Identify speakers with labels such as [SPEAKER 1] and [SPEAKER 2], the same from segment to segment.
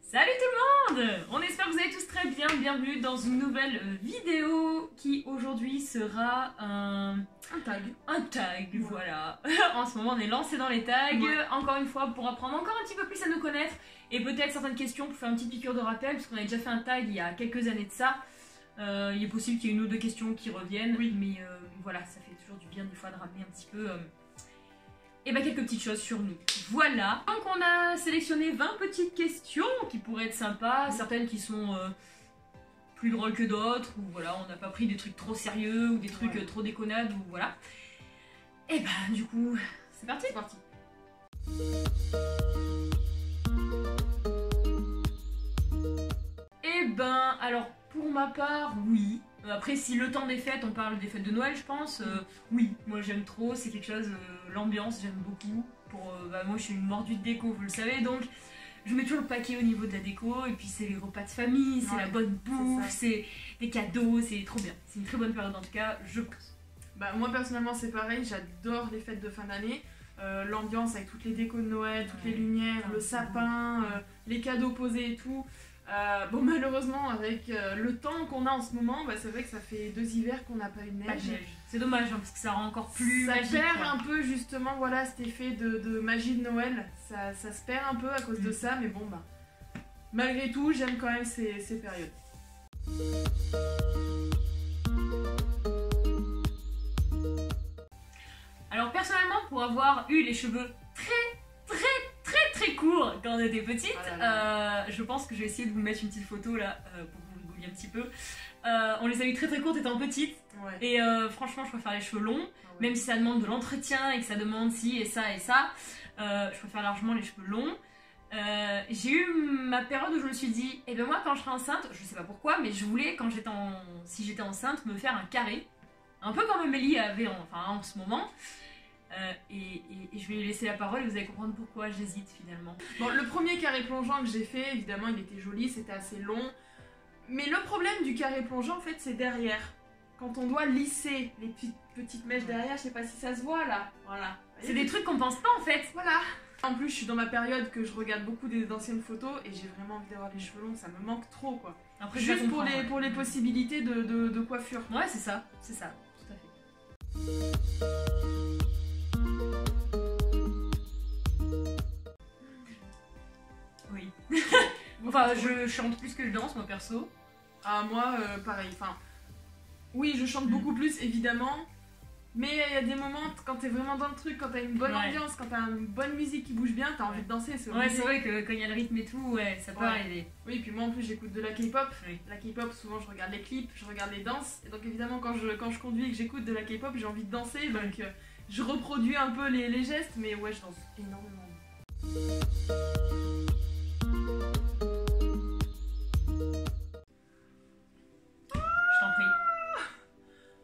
[SPEAKER 1] Salut tout le monde! On espère que vous allez tous très bien, bienvenue dans une nouvelle vidéo qui aujourd'hui sera un tag. Un tag, ouais. Voilà. En ce moment on est lancé dans les tags, ouais. Encore une fois pour apprendre encore un petit peu plus à nous connaître et peut-être certaines questions pour faire une petite piqûre de rappel parce qu'on a déjà fait un tag il y a quelques années de ça. Il est possible qu'il y ait une ou deux questions qui reviennent, oui. Mais voilà, ça fait toujours du bien des fois de ramener un petit peu... et bah quelques petites choses sur nous. Voilà. Donc on a sélectionné 20 petites questions qui pourraient être sympas, certaines qui sont plus drôles que d'autres, ou voilà, on n'a pas pris des trucs trop sérieux ou des trucs trop déconnades, ou voilà. Et bah du coup, c'est parti. C'est parti. Et ben alors pour ma part, oui. Après, si le temps des fêtes, on parle des fêtes de Noël, je pense, oui, moi j'aime trop, c'est quelque chose, l'ambiance, j'aime beaucoup. Moi je suis une mordue de déco, vous le savez, donc je mets toujours le paquet au niveau de la déco, et puis c'est les repas de famille, c'est la bonne bouffe, c'est des cadeaux, c'est trop bien. C'est une très bonne période en tout cas, je pense.
[SPEAKER 2] Bah, moi personnellement c'est pareil, j'adore les fêtes de fin d'année, l'ambiance avec toutes les décos de Noël, toutes les lumières, le sapin, les cadeaux posés et tout. Bon malheureusement avec le temps qu'on a en ce moment, bah, c'est vrai que ça fait 2 hivers qu'on n'a pas eu de neige.
[SPEAKER 1] C'est dommage hein, parce que ça rend encore plus
[SPEAKER 2] ça
[SPEAKER 1] magique.
[SPEAKER 2] Ça perd un peu justement voilà, cet effet de magie de Noël, ça se perd un peu à cause de ça, mais bon bah malgré tout j'aime quand même ces périodes.
[SPEAKER 1] Alors personnellement pour avoir eu les cheveux très court quand on était petite, je pense que je vais essayer de vous mettre une petite photo là pour que vous rigoliez un petit peu. On les a eu très courtes étant petites, et franchement je préfère les cheveux longs, même si ça demande de l'entretien et que ça demande ci et ça, je préfère largement les cheveux longs. J'ai eu ma période où je me suis dit, et ben moi quand je serai enceinte, je sais pas pourquoi, mais je voulais si j'étais enceinte me faire un carré, un peu comme Amélie avait en ce moment. Et je vais lui laisser la parole et vous allez comprendre pourquoi j'hésite finalement.
[SPEAKER 2] Bon, le premier carré plongeant que j'ai fait, évidemment il était joli, c'était assez long. Mais le problème du carré plongeant en fait c'est derrière. Quand on doit lisser les petites mèches derrière, je sais pas si ça se voit là. Voilà.
[SPEAKER 1] C'est des trucs qu'on pense pas en fait.
[SPEAKER 2] Voilà. En plus je suis dans ma période que je regarde beaucoup d'anciennes photos et j'ai vraiment envie d'avoir les cheveux longs, ça me manque trop quoi. Après, juste pour les possibilités de coiffure.
[SPEAKER 1] Ouais c'est ça, tout à fait. Oui. Enfin, je chante plus que je danse, moi perso.
[SPEAKER 2] Ah, moi, pareil. Enfin, oui, je chante beaucoup plus, évidemment. Mais il y a des moments, quand t'es vraiment dans le truc, quand t'as une bonne ambiance, quand t'as une bonne musique qui bouge bien, t'as envie de danser.
[SPEAKER 1] C'est vrai que quand il y a le rythme et tout, ça peut arriver.
[SPEAKER 2] Oui, puis moi en plus, j'écoute de la K-pop. La K-pop, souvent, je regarde les clips, je regarde les danses. Et donc, évidemment, quand je conduis et que j'écoute de la K-pop, j'ai envie de danser. Donc, je reproduis un peu les gestes, mais ouais, je danse énormément.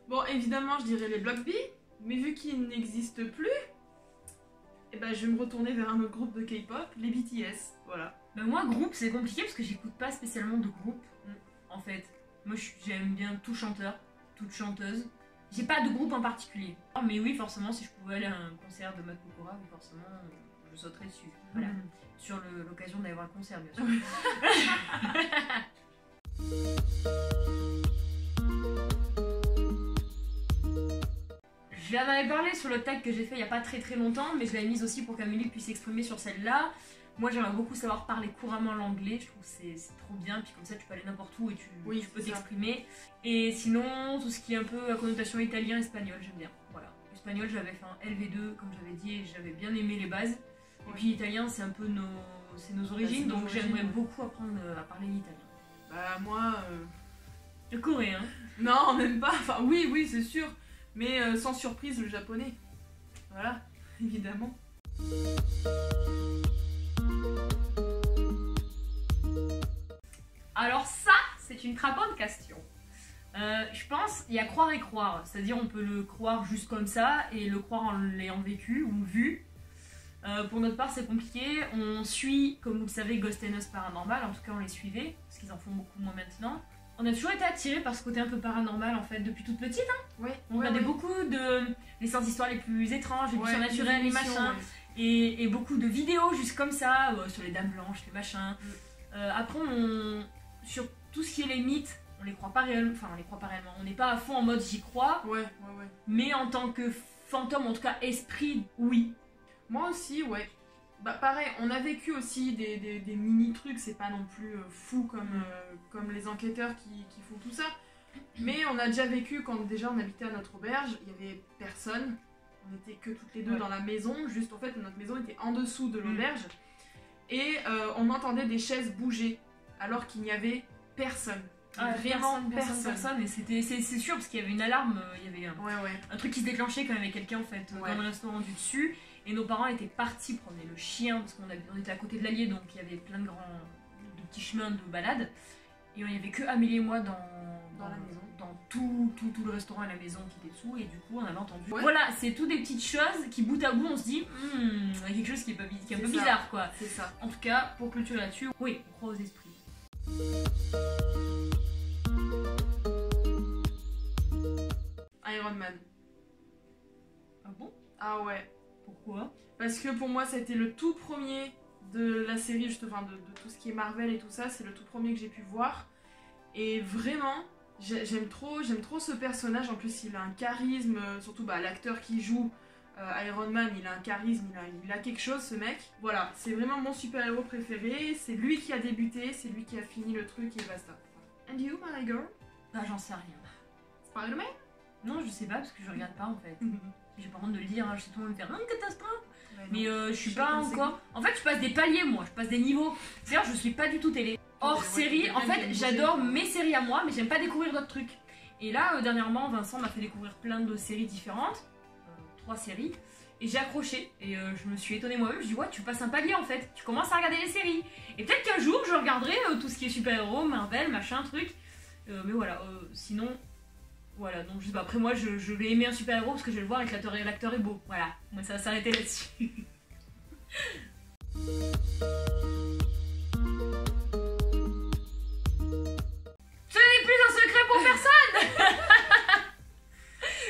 [SPEAKER 2] Bon, évidemment, je dirais les Block B, mais vu qu'ils n'existent plus, eh ben, je vais me retourner vers un autre groupe de K-pop, les BTS, voilà.
[SPEAKER 1] Ben moi, groupe, c'est compliqué parce que j'écoute pas spécialement de groupe, en fait. Moi, j'aime bien tout chanteur, toute chanteuse. J'ai pas de groupe en particulier. Mais oui, forcément, si je pouvais aller à un concert de Matt Pokora, forcément, je sauterais dessus. Voilà. Sur l'occasion d'aller voir un concert, bien sûr. J'en avais parlé sur le tag que j'ai fait il n'y a pas très longtemps, mais je l'avais mise aussi pour qu'Amélie puisse s'exprimer sur celle-là. Moi j'aimerais beaucoup savoir parler couramment l'anglais, je trouve que c'est trop bien, puis comme ça tu peux aller n'importe où et tu peux t'exprimer. Et sinon, tout ce qui est un peu à connotation italien-espagnol, j'aime bien. Voilà. L'espagnol j'avais fait un LV2 comme j'avais dit et j'avais bien aimé les bases. Et puis l'italien c'est un peu nos origines, donc j'aimerais beaucoup apprendre à parler l'italien.
[SPEAKER 2] Bah moi...
[SPEAKER 1] Le coréen.
[SPEAKER 2] Non, même pas, enfin oui c'est sûr. Mais sans surprise, le japonais. Voilà, évidemment.
[SPEAKER 1] Alors ça, c'est une crapaud de question. Je pense, il y a croire et croire. C'est-à-dire on peut le croire juste comme ça et le croire en l'ayant vécu ou vu. Pour notre part, c'est compliqué. On suit, comme vous le savez, Ghost and Us Paranormal. En tout cas, on les suivait, parce qu'ils en font beaucoup moins maintenant. On a toujours été attirés par ce côté un peu paranormal en fait depuis toute petite. On regardait beaucoup les sortes d'histoires les plus étranges, les plus surnaturelles, les machins. Et beaucoup de vidéos juste comme ça, sur les dames blanches, les machins. Après, sur tout ce qui est les mythes, on les croit pas réellement. Enfin, on les croit pas réellement. On n'est pas à fond en mode j'y crois.
[SPEAKER 2] Ouais.
[SPEAKER 1] Mais en tant que fantôme, en tout cas esprit, oui.
[SPEAKER 2] Moi aussi, ouais. Bah pareil, on a vécu aussi des mini-trucs, c'est pas non plus fou comme les enquêteurs qui font tout ça. Mais on a déjà vécu quand déjà on habitait à notre auberge, il y avait personne. On était que toutes les deux dans la maison, juste en fait notre maison était en dessous de l'auberge. Et on entendait des chaises bouger alors qu'il n'y avait personne.
[SPEAKER 1] Vraiment personne. Et c'est sûr parce qu'il y avait une alarme, il y avait un truc qui se déclenchait quand il y avait quelqu'un en fait dans le restaurant du dessus. Et nos parents étaient partis promener le chien parce qu'on était à côté de l'Allier, donc il y avait plein de petits chemins de balade. Et il n'y avait que Amélie et moi dans la maison, dans tout le restaurant et la maison qui était dessous. Et du coup on avait entendu. Voilà, c'est tout des petites choses qui bout à bout on se dit il y a quelque chose qui est un peu bizarre quoi.
[SPEAKER 2] C'est ça.
[SPEAKER 1] En tout cas pour clôturer là-dessus, oui, on croit aux esprits.
[SPEAKER 2] Iron Man.
[SPEAKER 1] Ah bon?
[SPEAKER 2] Ah ouais.
[SPEAKER 1] Pourquoi?
[SPEAKER 2] Parce que pour moi, ça a été le tout premier de la série, de tout ce qui est Marvel et tout ça. C'est le tout premier que j'ai pu voir. Et vraiment, j'aime trop ce personnage. En plus, il a un charisme. Surtout l'acteur qui joue Iron Man, il a un charisme, il a quelque chose, ce mec. Voilà, c'est vraiment mon super-héros préféré. C'est lui qui a débuté, c'est lui qui a fini le truc et basta. And you, my girl?
[SPEAKER 1] Bah, j'en sais rien.
[SPEAKER 2] Spider-Man?
[SPEAKER 1] Non, je sais pas parce que je regarde pas en fait. J'ai pas honte de le dire, je sais tout le monde me faire catastrophe.
[SPEAKER 2] Ouais,
[SPEAKER 1] mais je suis pas encore. En fait, je passe des paliers moi, je passe des niveaux. C'est-à-dire, je suis pas du tout télé. Hors série, en fait, j'adore mes séries à moi, mais j'aime pas découvrir d'autres trucs. Et là, dernièrement, Vincent m'a fait découvrir plein de séries différentes. 3 séries. Et j'ai accroché. Et je me suis étonnée moi-même. Je dis, ouais, tu passes un palier en fait. Tu commences à regarder les séries. Et peut-être qu'un jour, je regarderai tout ce qui est super-héros, Marvel, machin, truc. Mais voilà, sinon. Voilà, donc je sais pas, après moi je vais aimer un super-héros parce que je vais le voir et que l'acteur est beau. Voilà, moi ça va s'arrêter là-dessus. Ce n'est plus un secret pour personne.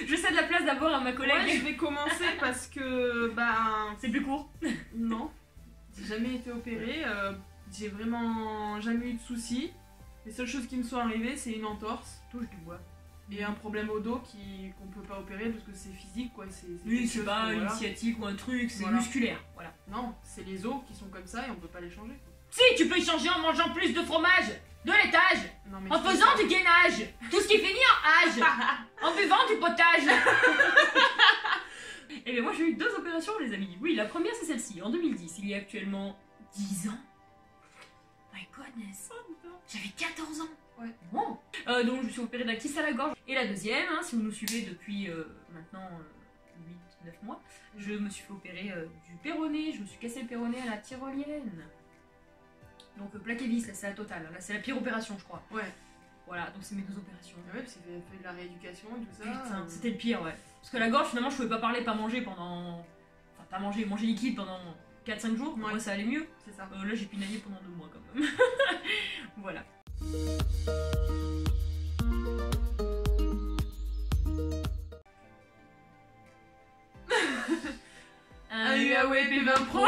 [SPEAKER 1] Je cède la place d'abord à ma collègue.
[SPEAKER 2] Ouais, je vais commencer parce que,
[SPEAKER 1] c'est plus court.
[SPEAKER 2] Non, j'ai jamais été opérée, j'ai vraiment jamais eu de soucis. Les seules choses qui me sont arrivées, c'est une entorse.
[SPEAKER 1] Touche du bois.
[SPEAKER 2] Et un problème au dos qu'on peut pas opérer parce que c'est physique quoi.
[SPEAKER 1] Oui, c'est pas une sciatique ou un truc, c'est musculaire. Voilà.
[SPEAKER 2] Non, c'est les os qui sont comme ça et on peut pas les changer.
[SPEAKER 1] Si, tu peux y changer en mangeant plus de fromage, de laitage, en
[SPEAKER 2] tu
[SPEAKER 1] faisant du gainage, tout ce qui finit en âge, en buvant du potage. Et bien moi j'ai eu 2 opérations les amis. Oui, la première c'est celle-ci, en 2010, il y a actuellement 10 ans. My goodness. J'avais 14 ans.
[SPEAKER 2] Ouais.
[SPEAKER 1] Bon. Donc je me suis opérée d'un kyste à la gorge. Et la deuxième, si vous nous suivez depuis maintenant 8-9 mois, je me suis fait opérer du péroné. Je me suis cassé le péroné à la tyrolienne. Donc plaqué vis, là c'est la totale. Là c'est la pire opération je crois.
[SPEAKER 2] Ouais.
[SPEAKER 1] Voilà, donc c'est mes 2 opérations.
[SPEAKER 2] Ah ouais, parce qu'il fait de la rééducation et tout ça.
[SPEAKER 1] Putain, c'était le pire, ouais. Parce que la gorge, finalement, je pouvais pas parler, pas manger pendant... Enfin, pas manger, manger liquide pendant 4-5 jours. Moi, ça allait mieux.
[SPEAKER 2] C'est ça.
[SPEAKER 1] Là, j'ai pinaillé pendant 2 mois, quand même. Voilà.
[SPEAKER 2] Un Huawei P20 Pro.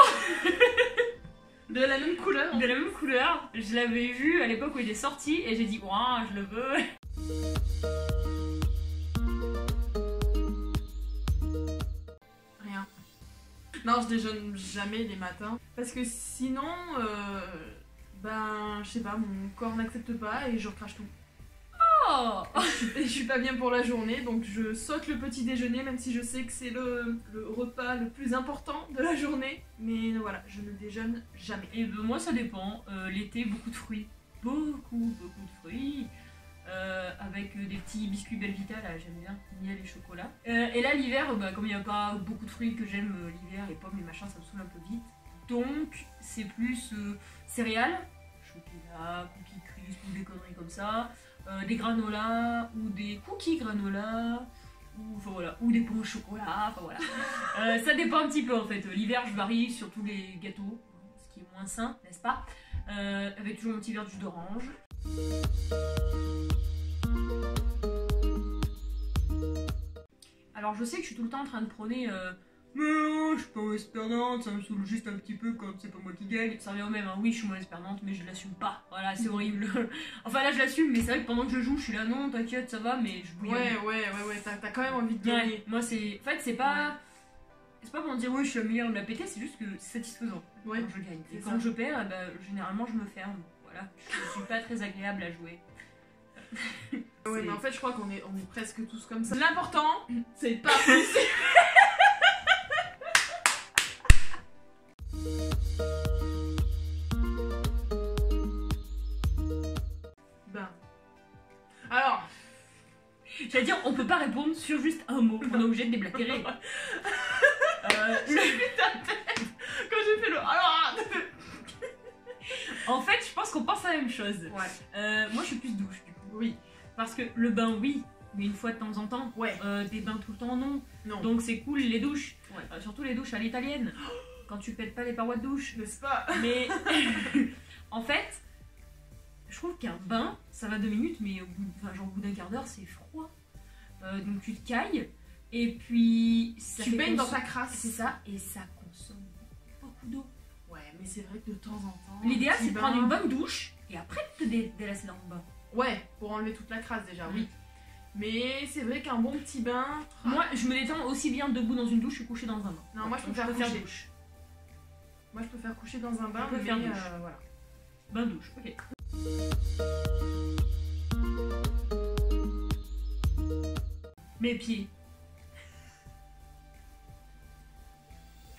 [SPEAKER 2] De la même couleur.
[SPEAKER 1] De la même couleur. Je l'avais vu à l'époque où il est sorti et j'ai dit, ouah, je le veux.
[SPEAKER 2] Rien. Non, je déjeune jamais les matins. Parce que sinon, je sais pas, mon corps n'accepte pas et je recrache tout.
[SPEAKER 1] Oh.
[SPEAKER 2] Et je suis pas bien pour la journée, donc je saute le petit déjeuner, même si je sais que c'est le repas le plus important de la journée. Mais voilà, je ne déjeune jamais.
[SPEAKER 1] Et moi, ça dépend. L'été, beaucoup de fruits. Beaucoup de fruits. Avec des petits biscuits Belvita, là, j'aime bien, miel et chocolat. Et là, l'hiver, comme il n'y a pas beaucoup de fruits que j'aime l'hiver, les pommes, les machins, ça me saoule un peu vite. Donc, c'est plus céréales, chocolat, cookies crisp ou des conneries comme ça. Des granolas ou des cookies granola ou des pains au chocolat, enfin voilà. Ça dépend un petit peu en fait. L'hiver je varie sur tous les gâteaux, ce qui est moins sain, n'est-ce pas, avec toujours un petit verre de jus d'orange. Alors je sais que je suis tout le temps en train de prôner mais non, je suis pas mauvaise perdante, ça me saoule juste un petit peu quand c'est pas moi qui gagne. Ça revient au même, hein. Oui, je suis mauvaise perdante, mais je l'assume pas. Voilà, c'est horrible. Enfin là, je l'assume, mais c'est vrai que pendant que je joue, je suis là, non, t'inquiète, ça va, mais je bouillonne.
[SPEAKER 2] Ouais, t'as quand même envie de gagner.
[SPEAKER 1] Moi, c'est. En fait, c'est pas. C'est pas pour me dire, oui, je suis la meilleure de la péter, c'est juste que c'est satisfaisant quand je gagne. Et quand je perds, bah, généralement, je me ferme. Voilà, je suis pas très agréable à jouer.
[SPEAKER 2] Ouais, mais en fait, je crois qu'on est presque tous comme ça. L'important, c'est de pas pousser. Ben. Alors.
[SPEAKER 1] J'allais dire, on peut pas répondre sur juste un mot. On est obligé de déblatérer.
[SPEAKER 2] Putain de tête. Quand j'ai fait le. Alors.
[SPEAKER 1] En fait, je pense qu'on pense à la même chose.
[SPEAKER 2] Ouais.
[SPEAKER 1] Moi, je suis plus douche, du coup.
[SPEAKER 2] Oui.
[SPEAKER 1] Parce que le bain, oui, mais une fois de temps en temps.
[SPEAKER 2] Ouais.
[SPEAKER 1] Des bains tout le temps, non.
[SPEAKER 2] Non.
[SPEAKER 1] Donc c'est cool, les douches.
[SPEAKER 2] Ouais.
[SPEAKER 1] Surtout les douches à l'italienne. Quand tu pètes pas les parois de douche.
[SPEAKER 2] N'est-ce pas?
[SPEAKER 1] Mais en fait, je trouve qu'un bain, ça va 2 minutes, mais au bout d'un quart d'heure, c'est froid. Donc tu te cailles, et puis ça
[SPEAKER 2] tu baignes dans ta crasse.
[SPEAKER 1] C'est ça, et ça consomme beaucoup d'eau.
[SPEAKER 2] Ouais, mais c'est vrai que de temps en temps.
[SPEAKER 1] L'idéal, c'est de prendre une bonne douche, et après de te délasser dans le bain.
[SPEAKER 2] Ouais, pour enlever toute la crasse déjà, oui. Mais c'est vrai qu'un bon petit bain.
[SPEAKER 1] Moi, je me détends aussi bien debout dans une douche que couché dans un bain.
[SPEAKER 2] Non, moi je préfère coucher. Douche. Moi je préfère coucher dans un bain,
[SPEAKER 1] mais faire douche.
[SPEAKER 2] Voilà.
[SPEAKER 1] Bain douche, ok. Mes pieds.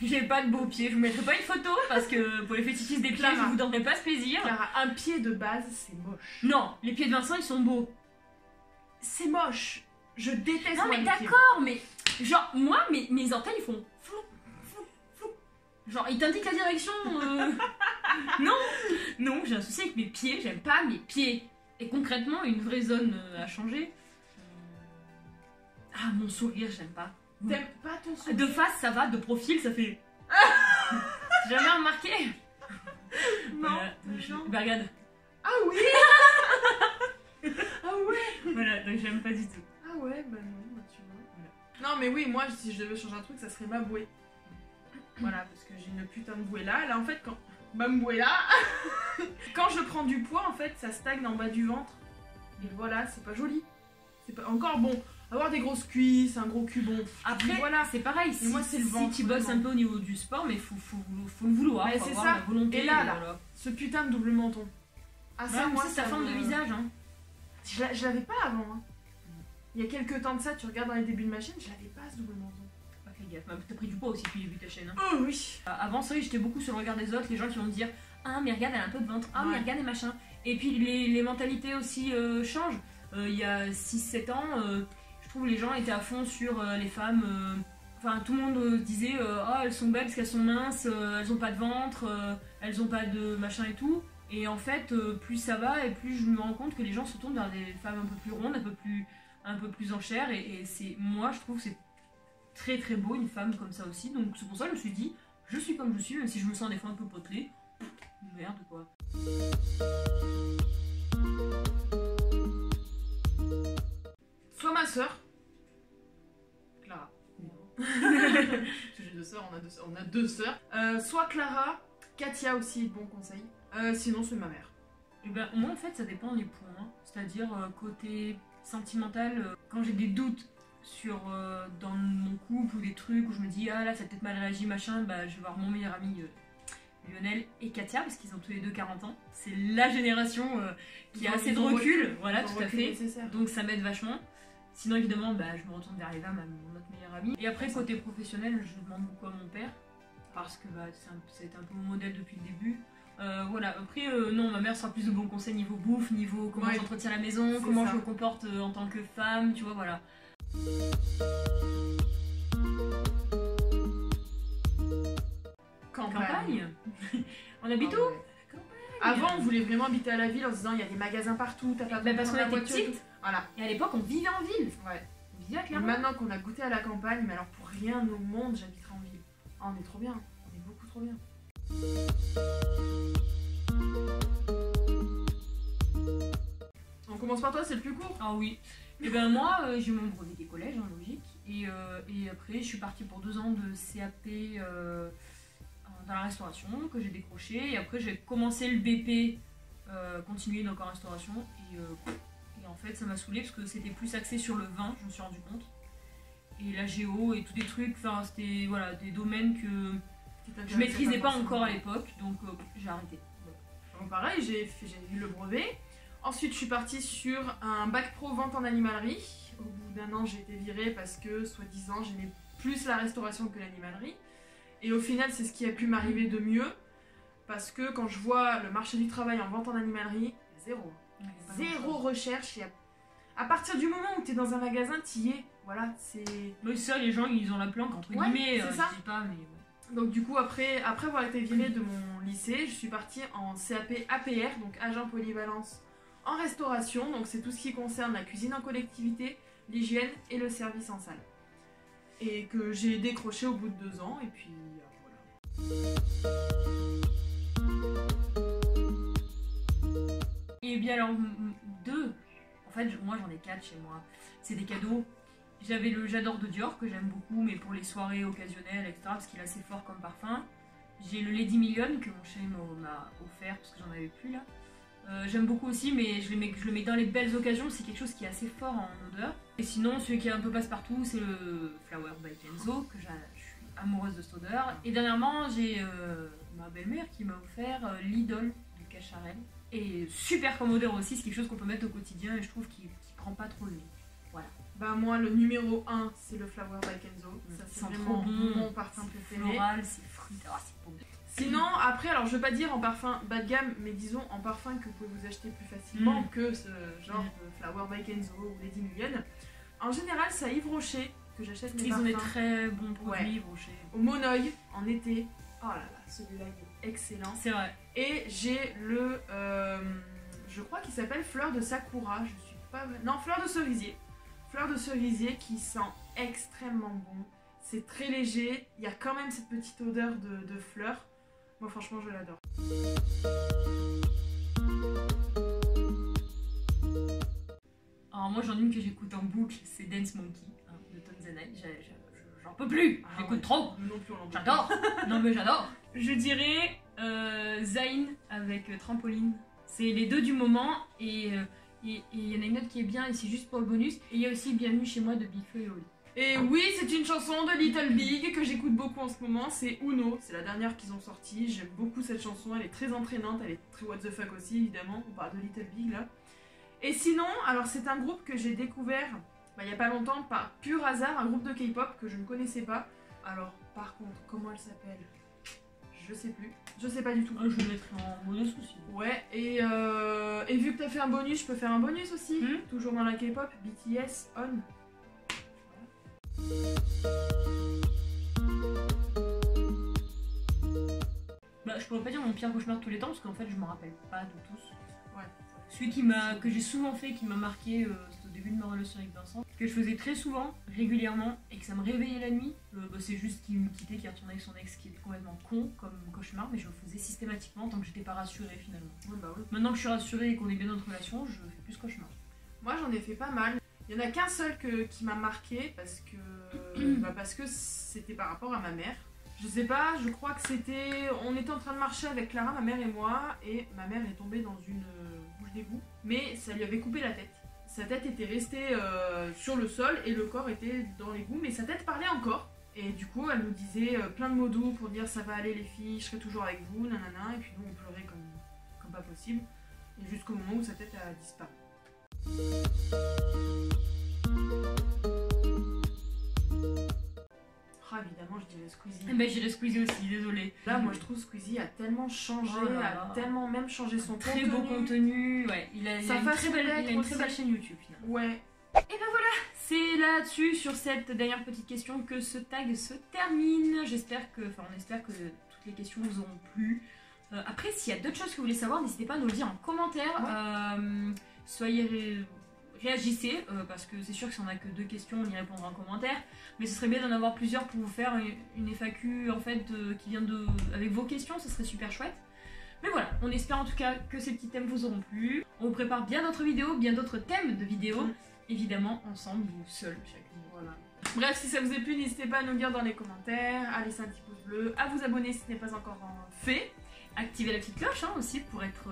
[SPEAKER 1] J'ai pas de beaux pieds, je vous mettrai pas une photo parce que pour les fétichistes des pieds,
[SPEAKER 2] Clara,
[SPEAKER 1] je vous donnerai pas ce plaisir.
[SPEAKER 2] Clara, un pied de base, c'est moche.
[SPEAKER 1] Non, les pieds de Vincent, ils sont beaux.
[SPEAKER 2] C'est moche. Je déteste.
[SPEAKER 1] Non mais d'accord, mais genre moi, mes orteils, ils font flou, flou, flou. Genre, ils t'indiquent la direction. Non, j'ai un souci avec mes pieds, j'aime pas mes pieds. Et concrètement, une vraie zone à changer. Ah, mon sourire, j'aime pas.
[SPEAKER 2] T'aimes pas ton sourire?
[SPEAKER 1] De face, ça va, de profil, ça fait. Jamais remarqué?
[SPEAKER 2] Non.
[SPEAKER 1] Bah, regarde.
[SPEAKER 2] Ah oui. Ah ouais.
[SPEAKER 1] Voilà, donc j'aime pas du tout.
[SPEAKER 2] Ah ouais, bah non, bah tu vois. Non, mais oui, moi, si je devais changer un truc, ça serait ma bouée. Voilà, parce que j'ai une putain de bouée là. Là, en fait, quand. Ma bouée là. Quand je prends du poids, en fait, ça stagne en bas du ventre. Et voilà, c'est pas joli. C'est pas encore bon. Avoir des grosses cuisses, un gros cul, bon.
[SPEAKER 1] Après, voilà, c'est pareil.
[SPEAKER 2] Et moi, c'est le ventre.
[SPEAKER 1] Si tu bosses un peu au niveau du sport, mais faut le vouloir.
[SPEAKER 2] Mais c'est ça.
[SPEAKER 1] La volonté,
[SPEAKER 2] et là, ce putain de double menton.
[SPEAKER 1] Ah, ça, moi, c'est ta forme de visage, hein.
[SPEAKER 2] Je l'avais pas avant, hein. Il y a quelques temps de ça, tu regardes dans les débuts de ma chaîne, je l'avais pas ce double menton.
[SPEAKER 1] Pas fait gaffe. T'as pris du poids aussi depuis le début de ta chaîne. Hein.
[SPEAKER 2] Oh oui.
[SPEAKER 1] Avant, c'est vrai, j'étais beaucoup sur le regard des autres, les gens qui vont me dire ah, mais regarde, elle a un peu de ventre. Ah, mais regarde, et machin. Et puis les mentalités aussi changent. Il y a 6-7 ans, je trouve les gens étaient à fond sur les femmes. Enfin, tout le monde disait ah, elles sont belles parce qu'elles sont minces, elles ont pas de ventre, elles ont pas de machin et tout. Et en fait, plus ça va et plus je me rends compte que les gens se tournent vers des femmes un peu plus rondes, un peu plus en chair. Et c'est, moi, je trouve que c'est très très beau une femme comme ça aussi. Donc c'est pour ça que je me suis dit, je suis comme je suis, même si je me sens des fois un peu potelée. Merde quoi.
[SPEAKER 2] Soit ma soeur, Clara. J'ai 2 sœurs, on a 2 sœurs. Soit Clara, Katia aussi, bon conseil. Sinon c'est ma mère.
[SPEAKER 1] Et ben moi en fait ça dépend des points. C'est-à-dire côté sentimental, quand j'ai des doutes sur dans mon couple ou des trucs où je me dis ah là ça a peut-être mal réagi machin, bah je vais voir mon meilleur ami Lionel et Katia parce qu'ils ont tous les deux 40 ans. C'est la génération qui a assez de recul, voilà tout à fait. Donc ça m'aide vachement. Sinon évidemment bah, je me retourne vers Eva, mon autre meilleure amie. Et après côté professionnel je demande beaucoup à mon père parce que bah, c'était un peu mon modèle depuis le début. Voilà, après non, ma mère sera plus de bons conseils niveau bouffe, niveau comment j'entretiens la maison, comment je me comporte en tant que femme, tu vois, voilà. Campagne. On habite où?
[SPEAKER 2] Avant, on voulait vraiment habiter à la ville en se disant il y a des magasins partout, t'as pas
[SPEAKER 1] parce qu'on était petite.
[SPEAKER 2] Voilà.
[SPEAKER 1] Et à l'époque, on vivait en ville.
[SPEAKER 2] Ouais.
[SPEAKER 1] On vivait clairement.
[SPEAKER 2] Maintenant qu'on a goûté à la campagne, mais alors pour rien au monde, j'habiterai en ville. Ah, on est trop bien. On est beaucoup trop bien. On commence par toi, c'est le plus court.
[SPEAKER 1] Ah oui. Et ben moi, j'ai mon brevet des collèges, hein, logique. Et après, je suis partie pour 2 ans de CAP dans la restauration que j'ai décroché. Et après, j'ai commencé le BP, continué donc en restauration. Et en fait, ça m'a saoulée parce que c'était plus axé sur le vin, je me suis rendu compte. Et la géo et tous des trucs, enfin, c'était voilà, des domaines que je maîtrisais pas encore à l'époque, donc j'ai arrêté.
[SPEAKER 2] Donc pareil, j'ai eu le brevet. Ensuite, je suis partie sur un bac pro vente en animalerie. Au bout d'1 an, j'ai été virée parce que, soi-disant, j'aimais plus la restauration que l'animalerie. Et au final, c'est ce qui a pu m'arriver de mieux. Parce que quand je vois le marché du travail en vente en animalerie, zéro. Zéro recherche. À partir du moment où tu es dans un magasin, tu y es. Voilà, c'est...
[SPEAKER 1] Mais ça, les gens, ils ont la planque, entre guillemets.
[SPEAKER 2] C'est ça.
[SPEAKER 1] Je dis pas, mais... Ouais.
[SPEAKER 2] Donc du coup, après avoir été virée de mon lycée, je suis partie en CAP APR, donc agent polyvalence en restauration. Donc c'est tout ce qui concerne la cuisine en collectivité, l'hygiène et le service en salle. Et que j'ai décroché au bout de 2 ans, et puis voilà.
[SPEAKER 1] Et bien alors, 2, en fait, moi j'en ai 4 chez moi. C'est des cadeaux. J'avais le J'adore de Dior que j'aime beaucoup, mais pour les soirées occasionnelles, etc., parce qu'il est assez fort comme parfum. J'ai le Lady Million que mon chéri m'a offert parce que j'en avais plus là. J'aime beaucoup aussi, mais je le mets dans les belles occasions, c'est quelque chose qui est assez fort en odeur. Et sinon, celui qui est un peu passe-partout, c'est le Flower by Kenzo, que je suis amoureuse de cette odeur. Et dernièrement, j'ai ma belle-mère qui m'a offert l'Idole de Cacharel. Et super comme odeur aussi, c'est quelque chose qu'on peut mettre au quotidien et je trouve qu'il prend pas trop le nez. Voilà.
[SPEAKER 2] Bah moi, le numéro 1, c'est le Flower by Kenzo. Ça, c'est vraiment mon parfum préféré.
[SPEAKER 1] Floral, c'est fruité, c'est bon.
[SPEAKER 2] Sinon, après, alors je veux pas dire en parfum bas de gamme, mais disons en parfum que vous pouvez vous acheter plus facilement que ce genre de Flower by Kenzo ou Lady Million. En général, c'est à Yves Rocher que j'achète mes parfums.
[SPEAKER 1] Ils ont des très bons produits, Yves Rocher.
[SPEAKER 2] Au Monoeil, en été. Oh là là, celui-là, il est excellent.
[SPEAKER 1] C'est vrai.
[SPEAKER 2] Et j'ai le... je crois qu'il s'appelle Fleur de Sakura. Je suis pas... Non, Fleur de Cerisier. Fleur de Cerisier qui sent extrêmement bon. C'est très léger. Il y a quand même cette petite odeur de fleurs. Moi, franchement, je l'adore.
[SPEAKER 1] Alors moi, j'en ai une que j'écoute en boucle. C'est Dance Monkey de Tanzanite. J'en peux plus. J'écoute trop.
[SPEAKER 2] Non plus, on
[SPEAKER 1] j'adore. Non mais j'adore. Je dirais Zayn avec Trampoline. C'est les deux du moment et il y en a une autre qui est bien et c'est juste pour le bonus. Et il y a aussi Bienvenue chez moi de Big Flo et Oli.
[SPEAKER 2] Et oui, c'est une chanson de Little Big que j'écoute beaucoup en ce moment, c'est Uno, c'est la dernière qu'ils ont sortie, j'aime beaucoup cette chanson, elle est très entraînante, elle est très what the fuck aussi évidemment, on parle de Little Big là. Et sinon, alors c'est un groupe que j'ai découvert il y a pas longtemps par pur hasard, un groupe de K-pop que je ne connaissais pas. Alors par contre, comment elle s'appelle? Je sais plus, je sais pas du tout.
[SPEAKER 1] Je le mettrai en bonus aussi.
[SPEAKER 2] Ouais, et vu que t'as fait un bonus, je peux faire un bonus aussi, toujours dans la K-pop, BTS, On.
[SPEAKER 1] Bah, je pourrais pas dire mon pire cauchemar de tous les temps parce qu'en fait je m'en rappelle pas de tous.
[SPEAKER 2] Ouais.
[SPEAKER 1] Celui que j'ai souvent fait, qui m'a marqué, c'était au début de ma relation avec Vincent, que je faisais très souvent, régulièrement, et que ça me réveillait la nuit. C'est juste qu'il me quittait, qu'il retournait avec son ex, qui était complètement con comme cauchemar, mais je le faisais systématiquement tant que j'étais pas rassurée finalement.
[SPEAKER 2] Ouais, bah oui.
[SPEAKER 1] Maintenant que je suis rassurée et qu'on est bien dans notre relation, je fais plus cauchemar.
[SPEAKER 2] Moi j'en ai fait pas mal. Il y en a qu'un seul qui m'a marqué parce que c'était par rapport à ma mère. Je sais pas, je crois que c'était... On était en train de marcher avec Clara, ma mère et moi, et ma mère est tombée dans une bouche d'égout, mais ça lui avait coupé la tête. Sa tête était restée sur le sol et le corps était dans l'égout, mais sa tête parlait encore. Et du coup, elle nous disait plein de mots doux pour dire ça va aller les filles, je serai toujours avec vous, nanana, et puis nous on pleurait comme pas possible. Et jusqu'au moment où sa tête a disparu. Ah, évidemment, je dirais Squeezie.
[SPEAKER 1] Mais j'irais Squeezie aussi, désolée.
[SPEAKER 2] Là, moi je trouve Squeezie a tellement changé, a tellement même changé son
[SPEAKER 1] très
[SPEAKER 2] contenu.
[SPEAKER 1] Beau contenu, ouais. Il a une très belle chaîne YouTube finalement.
[SPEAKER 2] Ouais.
[SPEAKER 1] Et ben voilà, c'est là-dessus, sur cette dernière petite question, que ce tag se termine. On espère que toutes les questions vous auront plu. Après, s'il y a d'autres choses que vous voulez savoir, n'hésitez pas à nous le dire en commentaire. Ouais. Réagissez, parce que c'est sûr que si on n'a que 2 questions, on y répondra en commentaire. Mais ce serait bien d'en avoir plusieurs pour vous faire une FAQ en fait qui vient avec vos questions, ce serait super chouette. Mais voilà, on espère en tout cas que ces petits thèmes vous auront plu. On vous prépare bien d'autres vidéos, bien d'autres thèmes de vidéos, évidemment ensemble ou seul chaque vidéo.
[SPEAKER 2] Voilà. Bref, si ça vous a plu, n'hésitez pas à nous dire dans les commentaires, à laisser un petit pouce bleu, à vous abonner si ce n'est pas encore fait.
[SPEAKER 1] Activez la petite cloche aussi pour être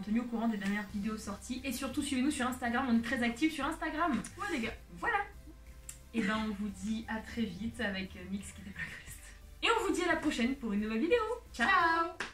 [SPEAKER 1] tenu au courant des dernières vidéos sorties. Et surtout, suivez-nous sur Instagram, on est très actifs sur Instagram.
[SPEAKER 2] Ouais les gars.
[SPEAKER 1] Voilà. Et ben on vous dit à très vite avec Mix qui était pas Christ. Et on vous dit à la prochaine pour une nouvelle vidéo. Ciao.
[SPEAKER 2] Ciao.